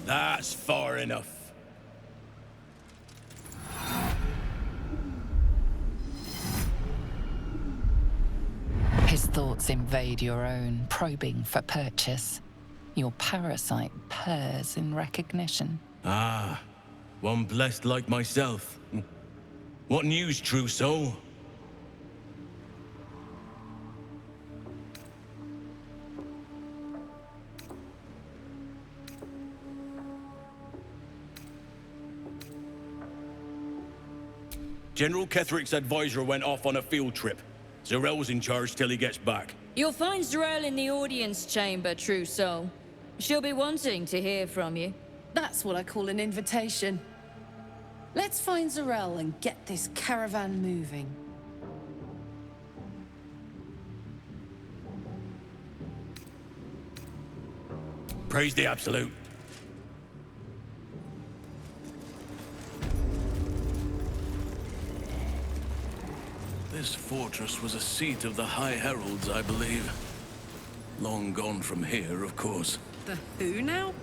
That's far enough. His thoughts invade your own, probing for purchase. Your parasite purrs in recognition. Ah, one blessed like myself. What news, true soul? General Ketherick's advisor went off on a field trip. Zarel's in charge till he gets back. You'll find Zarel in the audience chamber, true soul. She'll be wanting to hear from you. That's what I call an invitation. Let's find Zarel and get this caravan moving. Praise the Absolute. This fortress was a seat of the High Heralds, I believe. Long gone from here, of course. The who now?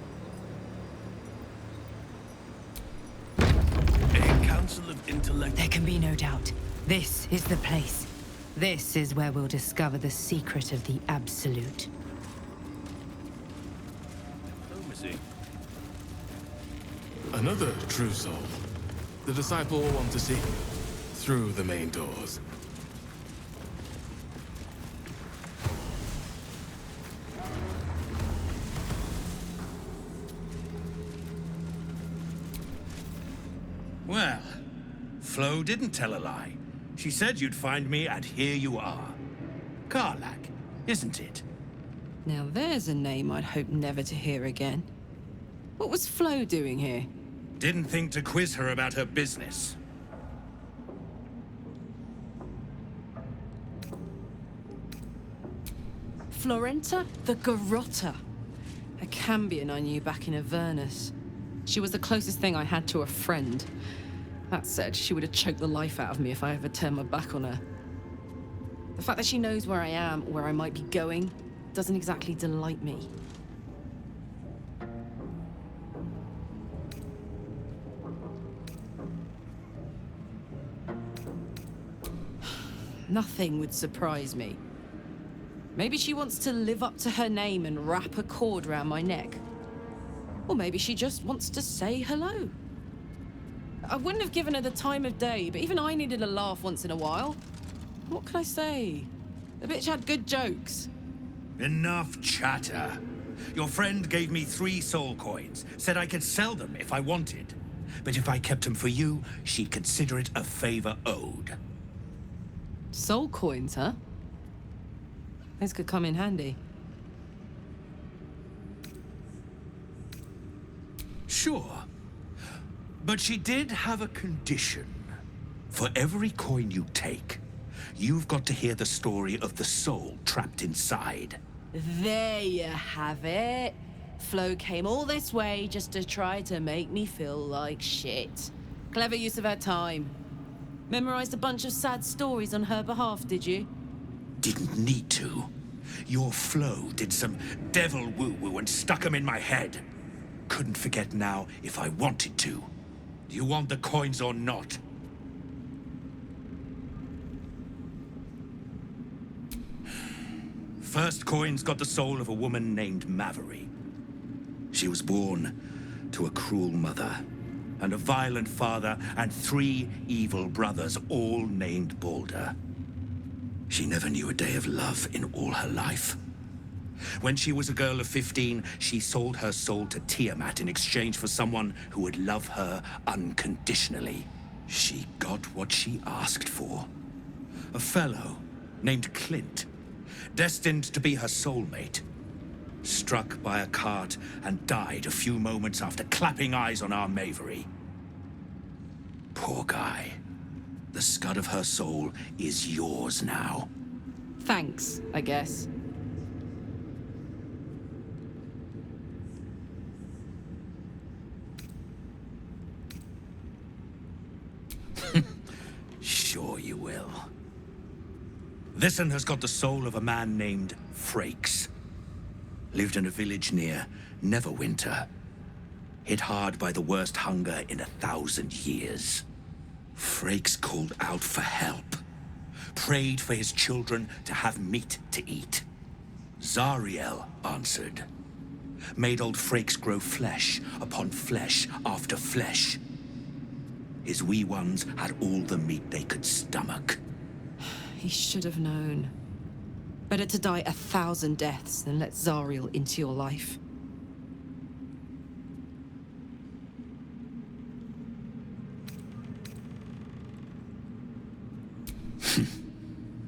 A council of intellect... There can be no doubt. This is the place. This is where we'll discover the secret of the Absolute. Diplomacy. Another true soul. The disciple will want to see through the main doors. Well, Flo didn't tell a lie. She said you'd find me, and here you are. Karlach, isn't it? Now there's a name I'd hope never to hear again. What was Flo doing here? Didn't think to quiz her about her business. Florenta the Garotta. A Cambion I knew back in Avernus. She was the closest thing I had to a friend. That said, she would have choked the life out of me if I ever turned my back on her. The fact that she knows where I am, where I might be going, doesn't exactly delight me. Nothing would surprise me. Maybe she wants to live up to her name and wrap a cord around my neck. Or maybe she just wants to say hello. I wouldn't have given her the time of day, but even I needed a laugh once in a while. What can I say? The bitch had good jokes. Enough chatter. Your friend gave me 3 soul coins, said I could sell them if I wanted. But if I kept them for you, she'd consider it a favor owed. Soul coins, huh? Those could come in handy. Sure. But she did have a condition. For every coin you take, you've got to hear the story of the soul trapped inside. There you have it. Flo came all this way just to try to make me feel like shit. Clever use of her time. Memorized a bunch of sad stories on her behalf, did you? Didn't need to. Your Flo did some devil woo-woo and stuck 'em in my head. Couldn't forget now if I wanted to. Do you want the coins or not? First coin's got the soul of a woman named Maveri. She was born to a cruel mother, and a violent father, and 3 evil brothers, all named Baldur. She never knew a day of love in all her life. When she was a girl of 15, she sold her soul to Tiamat in exchange for someone who would love her unconditionally. She got what she asked for. A fellow named Clint, destined to be her soulmate. Struck by a cart and died a few moments after clapping eyes on our Maveri. Poor guy. The scud of her soul is yours now. Thanks, I guess. you will. This one has got the soul of a man named Frakes. Lived in a village near Neverwinter. Hit hard by the worst hunger in 1,000 years. Frakes called out for help. Prayed for his children to have meat to eat. Zariel answered. Made old Frakes grow flesh upon flesh after flesh. His wee ones had all the meat they could stomach. He should have known. Better to die 1,000 deaths than let Zariel into your life.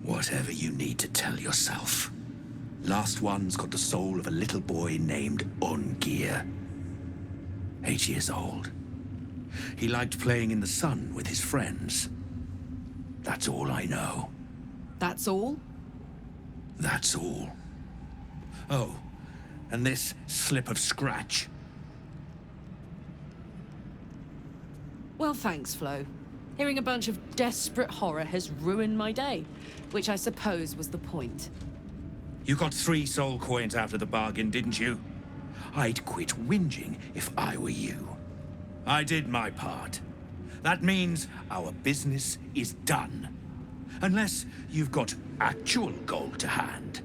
Whatever you need to tell yourself. Last one's got the soul of a little boy named Ungir. 8 years old. He liked playing in the sun with his friends. That's all I know. That's all? That's all. Oh, and this slip of scratch. Well, thanks, Flo. Hearing a bunch of desperate horror has ruined my day, which I suppose was the point. You got 3 soul coins after the bargain, didn't you? I'd quit whinging if I were you. I did my part. That means our business is done. Unless you've got actual gold to hand.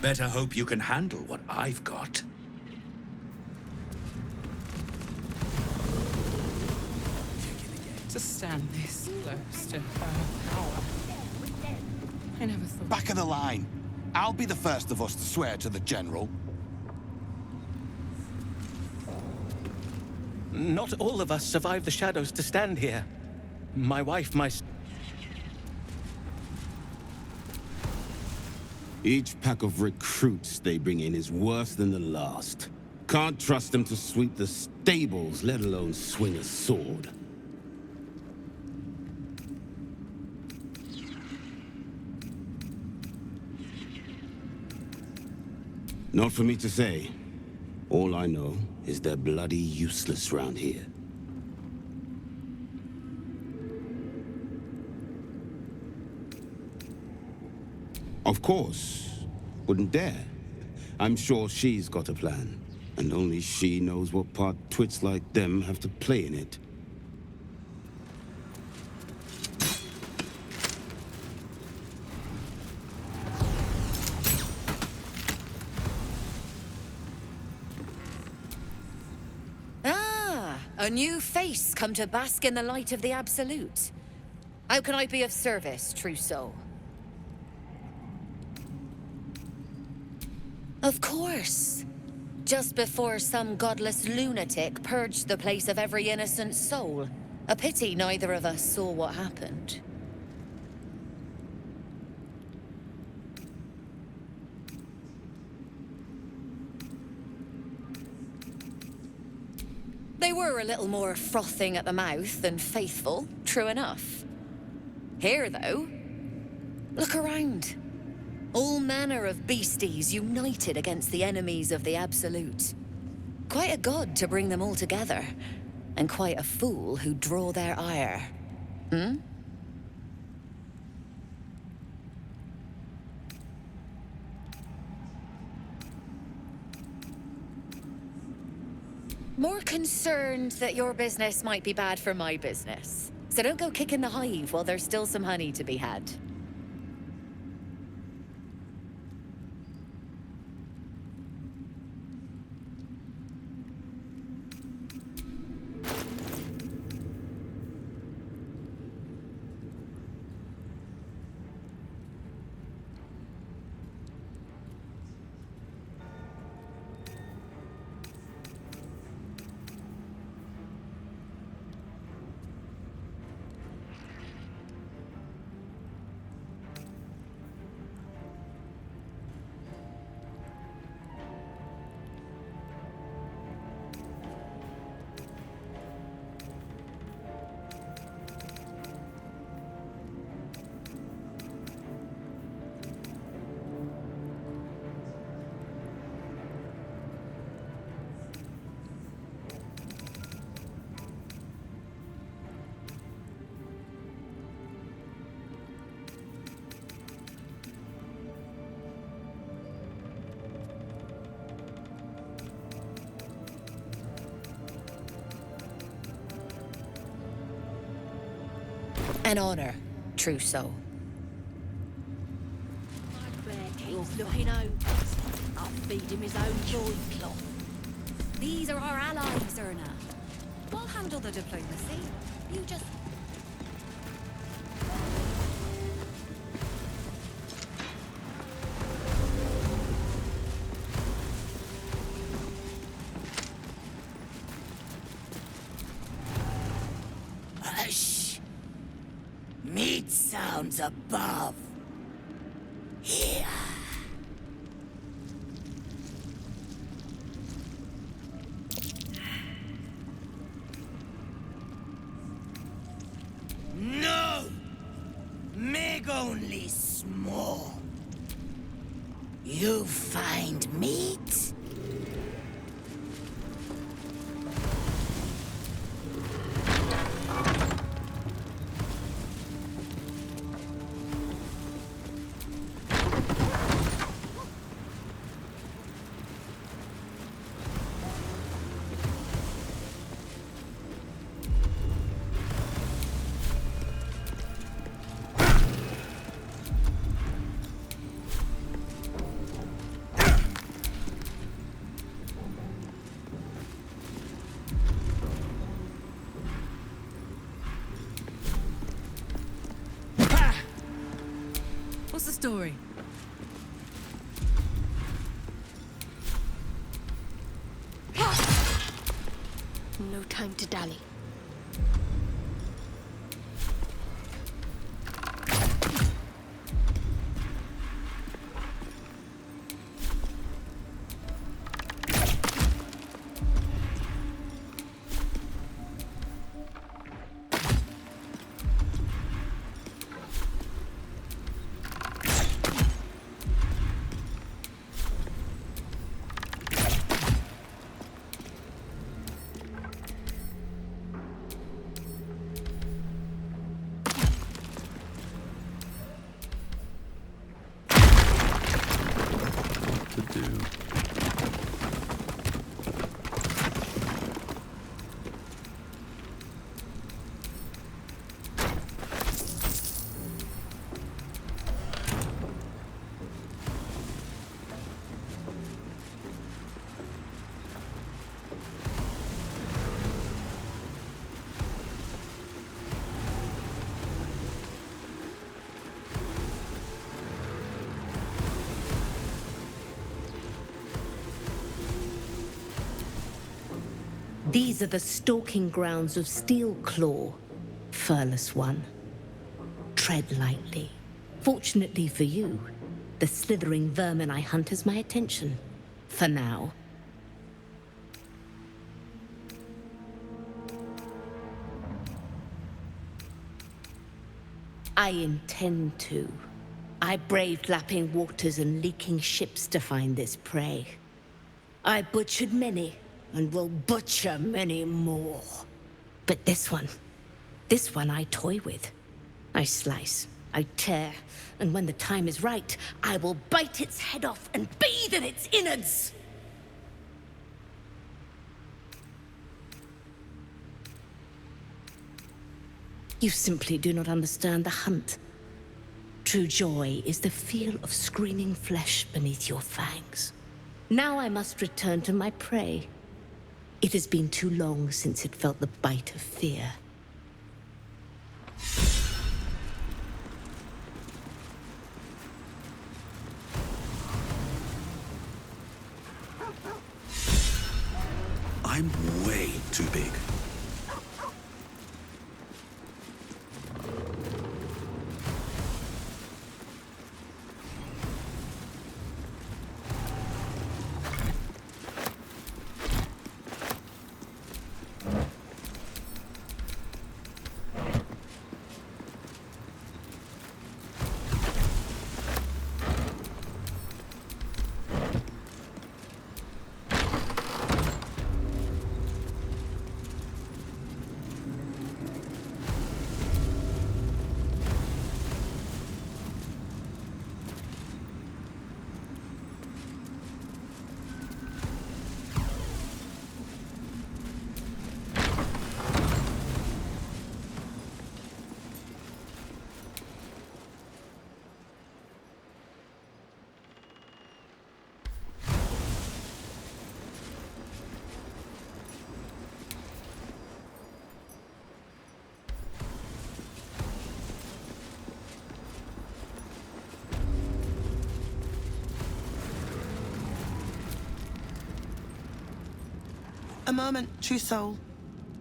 Better hope you can handle what I've got. To stand this close to her power. I never thought... Back of the line. I'll be the first of us to swear to the General. Not all of us survived the shadows to stand here. My wife, Each pack of recruits they bring in is worse than the last. Can't trust them to sweep the stables, let alone swing a sword. Not for me to say. All I know is they're bloody useless round here. Of course. Wouldn't dare. I'm sure she's got a plan. And only she knows what part twits like them have to play in it. A new face come to bask in the light of the Absolute. How can I be of service, true soul? Of course. Just before some godless lunatic purged the place of every innocent soul. A pity neither of us saw what happened. They were a little more frothing at the mouth than faithful, true enough. Here, though, look around. All manner of beasties united against the enemies of the Absolute. Quite a god to bring them all together, and quite a fool who'd draw their ire. Hmm? More concerned that your business might be bad for my business. So don't go kicking the hive while there's still some honey to be had. An honor, true soul. He's looking out. I'll feed him his own loincloth. These are our allies, Erna. We'll handle the diplomacy. You just... Hush! Meat sounds above. Here. No! Meg only small. You find meat? What's the story? No time to dally. These are the stalking grounds of Steelclaw, furless one. Tread lightly. Fortunately for you, the slithering vermin I hunt has my attention. For now. I intend to. I braved lapping waters and leaking ships to find this prey. I butchered many, and will butcher many more. But this one I toy with. I slice, I tear, and when the time is right, I will bite its head off and bathe in its innards! You simply do not understand the hunt. True joy is the feel of screaming flesh beneath your fangs. Now I must return to my prey. It has been too long since it felt the bite of fear. I'm way too big. A moment, true soul.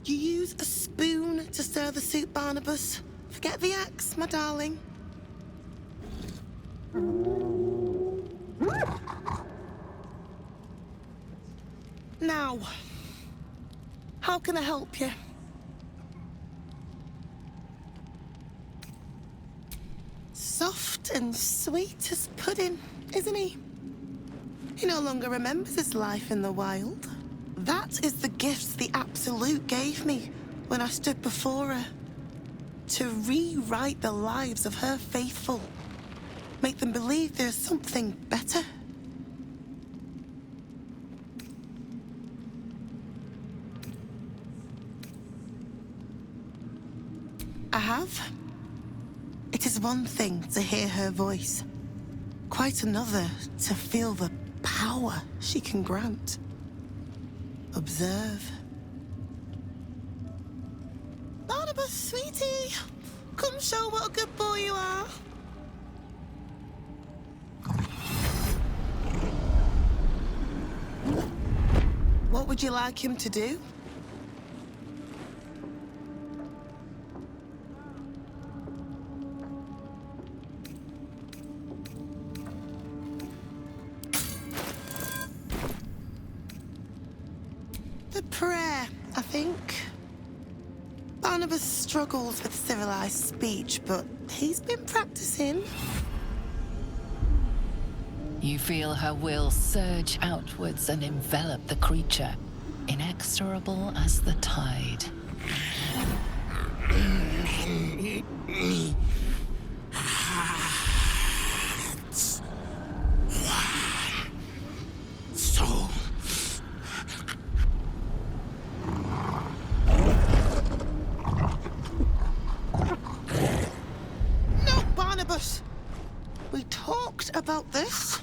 You use a spoon to stir the soup, Barnabas. Forget the axe, my darling. Now, how can I help you? Soft and sweet as pudding, isn't he? He no longer remembers his life in the wild. That is the gift the Absolute gave me when I stood before her. To rewrite the lives of her faithful. Make them believe there's something better. I have. It is one thing to hear her voice. Quite another to feel the power she can grant. Observe. Barnabas, sweetie, come show what a good boy you are. What would you like him to do? Prayer, I think. Barnabas struggles with civilized speech, but he's been practicing. You feel her will surge outwards and envelop the creature, inexorable as the tide. Soul. We talked about this.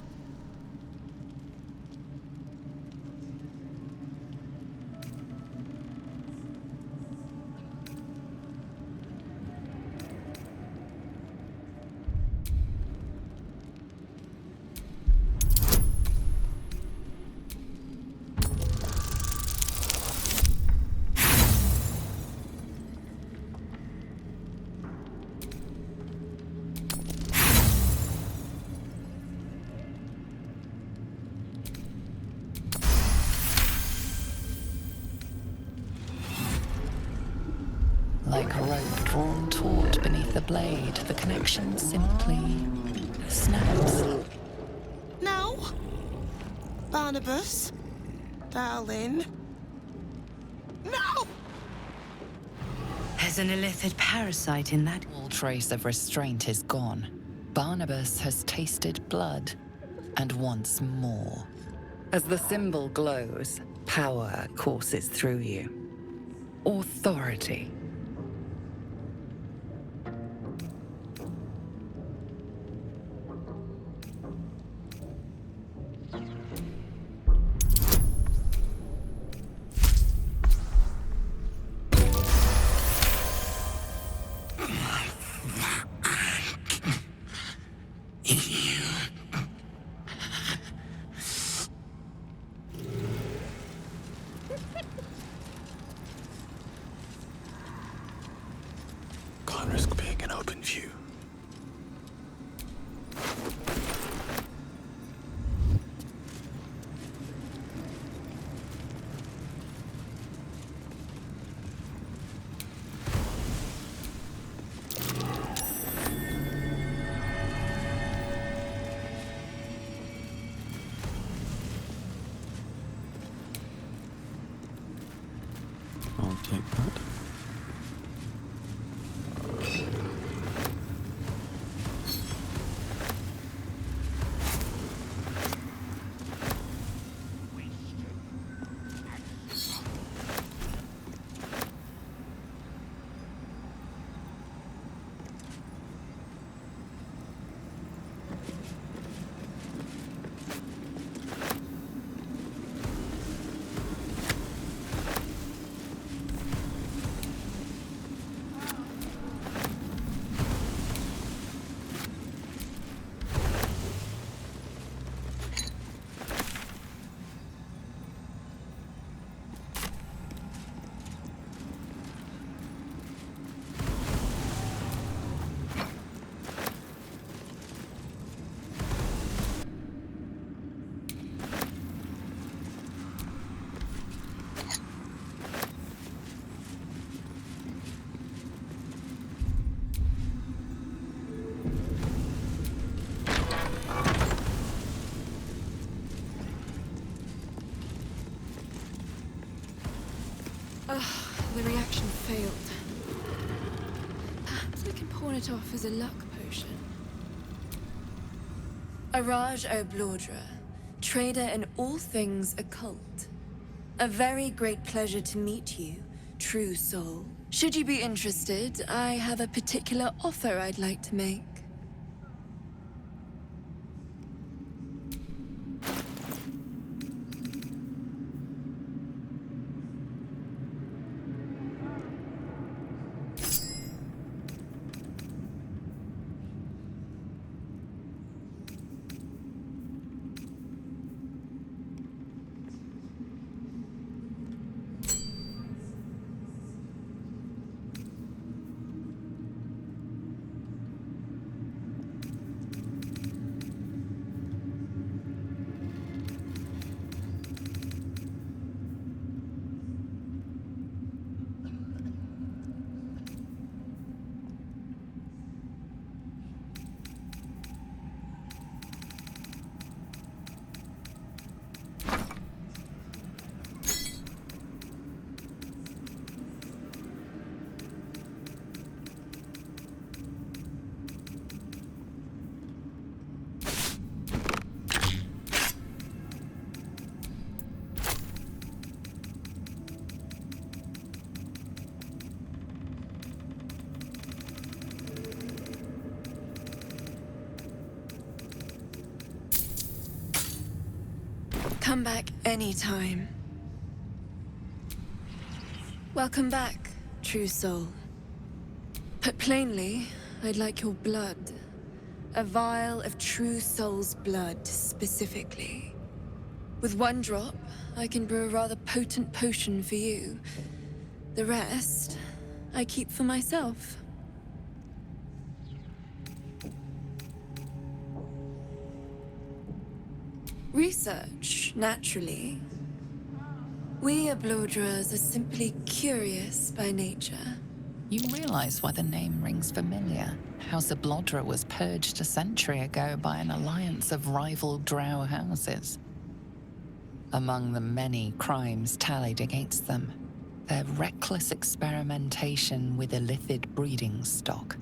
Like rope drawn taut beneath the blade, the connection simply snaps. No! Barnabas? Darling? No! There's an illithid parasite in that. All trace of restraint is gone. Barnabas has tasted blood, and wants more. As the symbol glows, power courses through you. Authority. Can't risk being in open view. I'll take that. The reaction failed. Perhaps I can pawn it off as a luck potion. Araj O'Blordra, trader in all things occult. A very great pleasure to meet you, true soul. Should you be interested, I have a particular offer I'd like to make. Come back anytime. Welcome back, true soul. Put plainly, I'd like your blood. A vial of true soul's blood, specifically. With one drop, I can brew a rather potent potion for you. The rest, I keep for myself. Research, naturally. We Oblodras are simply curious by nature. You realize why the name rings familiar. House of Blodra was purged a century ago by an alliance of rival drow houses. Among the many crimes tallied against them, their reckless experimentation with illithid breeding stock.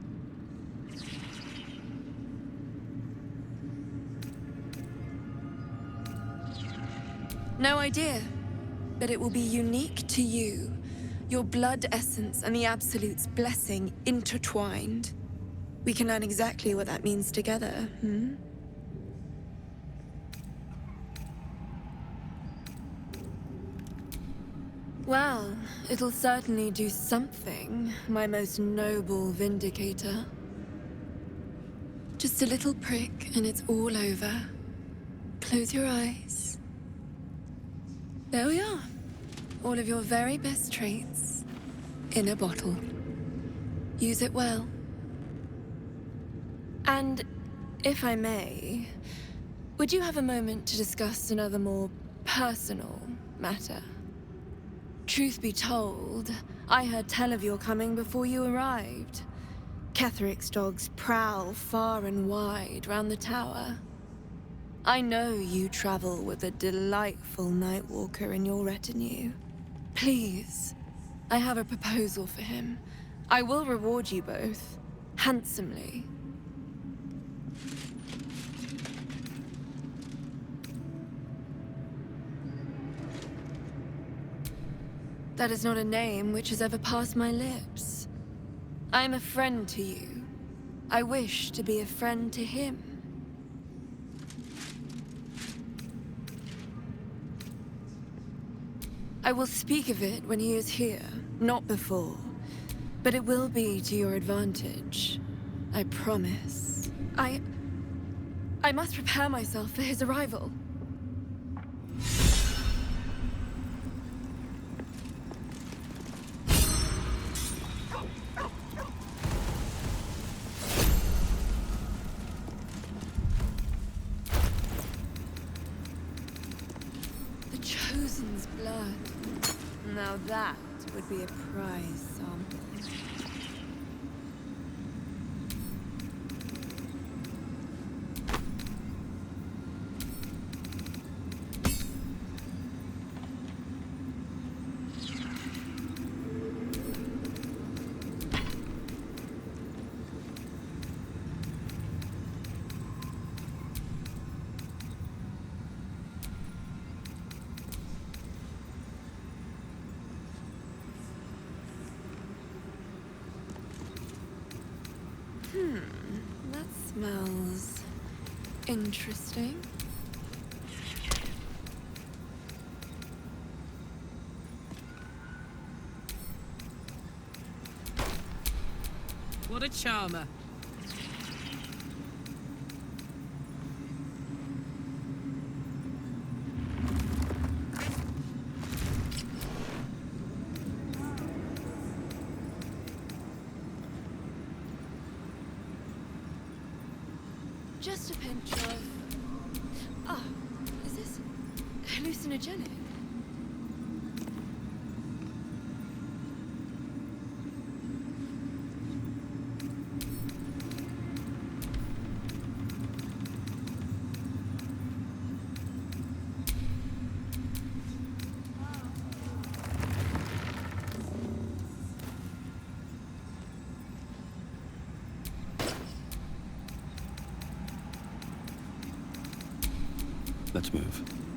No idea, but it will be unique to you. Your blood essence and the Absolute's blessing intertwined. We can learn exactly what that means together, hmm? Well, it'll certainly do something, my most noble vindicator. Just a little prick and it's all over. Close your eyes. There we are. All of your very best traits in a bottle. Use it well. And if I may, would you have a moment to discuss another more personal matter? Truth be told, I heard tell of your coming before you arrived. Ketheric's dogs prowl far and wide round the tower. I know you travel with a delightful Nightwalker in your retinue. Please, I have a proposal for him. I will reward you both, handsomely. That is not a name which has ever passed my lips. I am a friend to you. I wish to be a friend to him. I will speak of it when he is here, not before. But it will be to your advantage. I promise. I must prepare myself for his arrival. The Chosen's blood. Now that would be a prize sample. That smells interesting. What a charmer. Just a pinch of... Ah, is this hallucinogenic? Let's move.